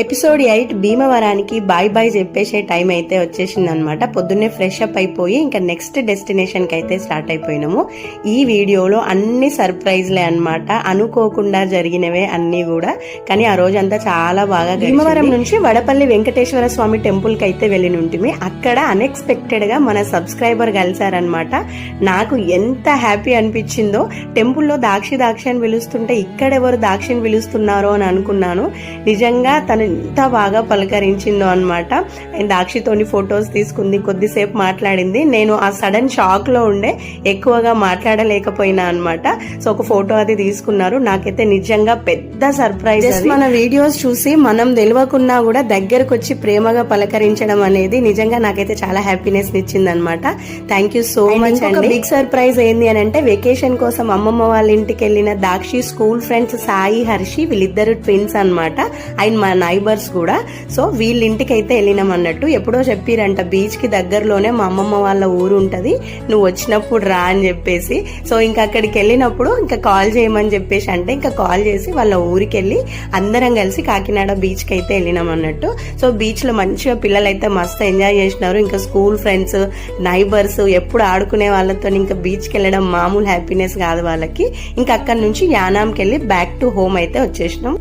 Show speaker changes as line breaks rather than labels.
Episode 8 భీమవరానికి bye bye చెప్పేసే time అయితే వచ్చేసింది అనమాట. పొద్దున్నే ఫ్రెష్ అప్ అయిపోయి ఇంకా నెక్స్ట్ డెస్టినేషన్ కి అయితే స్టార్ట్ అయిపోయినాము. ఈ వీడియోలో అన్ని సర్ప్రైజ్లే అన్నమాట, అనుకోకుండా జరిగినవే అన్ని కూడా. కానీ ఆ రోజంతా చాలా బాగా భీమవరం నుంచి వడపల్లి వెంకటేశ్వర స్వామి టెంపుల్ కి అయితే వెళ్ళి ఉంటుంది. అక్కడ అన్ఎక్స్పెక్టెడ్ గా మన సబ్స్క్రైబర్ కలిసారనమాట. నాకు ఎంత హ్యాపీ అనిపించిందో. టెంపుల్లో దాక్షి అని పిలుస్తుంటే ఇక్కడెవరు దాక్షిని పిలుస్తున్నారో అని అనుకున్నాను. నిజంగా తను ఎంత బాగా పలకరించిందో అనమాట. దాక్షితోని ఫొటోస్ తీసుకుంది, కొద్దిసేపు మాట్లాడింది. నేను ఆ సడన్ షాక్ లో ఉండే ఎక్కువగా మాట్లాడలేకపోయినా అనమాట. సో ఒక ఫోటో అది తీసుకున్నారు. నాకైతే నిజంగా పెద్ద సర్ప్రైజ్. మన వీడియోస్ చూసి మనం తెలియకున్నా కూడా దగ్గరకు వచ్చి ప్రేమగా పలకరించడం అనేది నిజంగా నాకైతే చాలా హ్యాపీనెస్ ఇచ్చింది అనమాట. థ్యాంక్ యూ సో మచ్ అండి. బిగ్ సర్ప్రైజ్ ఏంది అని అంటే, వెకేషన్ కోసం అమ్మమ్మ వాళ్ళ ఇంటికి వెళ్ళిన దాక్షి స్కూల్ ఫ్రెండ్స్ సాయి, హర్షి వీళ్ళిద్దరు ట్విన్స్ అనమాట. అండ్ మా నైబర్స్ కూడా. సో వీళ్ళ ఇంటికి అయితే వెళ్ళినాం అన్నట్టు. ఎప్పుడో చెప్పిరంట, బీచ్ కి దగ్గరలోనే మా అమ్మమ్మ వాళ్ళ ఊరు ఉంటది, నువ్వు వచ్చినప్పుడు రా అని చెప్పేసి. సో ఇంకా అక్కడికి వెళ్ళినప్పుడు ఇంకా కాల్ చేయమని చెప్పేసి అంటే ఇంకా కాల్ చేసి వాళ్ళ ఊరికి వెళ్ళి అందరం కలిసి కాకినాడ బీచ్ కి అయితే వెళ్ళినాం అన్నట్టు. సో బీచ్ లో మంచిగా పిల్లలు అయితే మస్తు ఎంజాయ్ చేసినారు. ఇంకా స్కూల్ ఫ్రెండ్స్, నైబర్స్ ఎప్పుడు ఆడుకునే వాళ్ళతో ఇంకా బీచ్ కి వెళ్ళడం మామూలు హ్యాపీనెస్ కాదు వాళ్ళకి. ఇంకా అక్కడ నుంచి యానాంకి వెళ్ళి బ్యాక్ టు హోమ్ అయితే వచ్చేసినాం.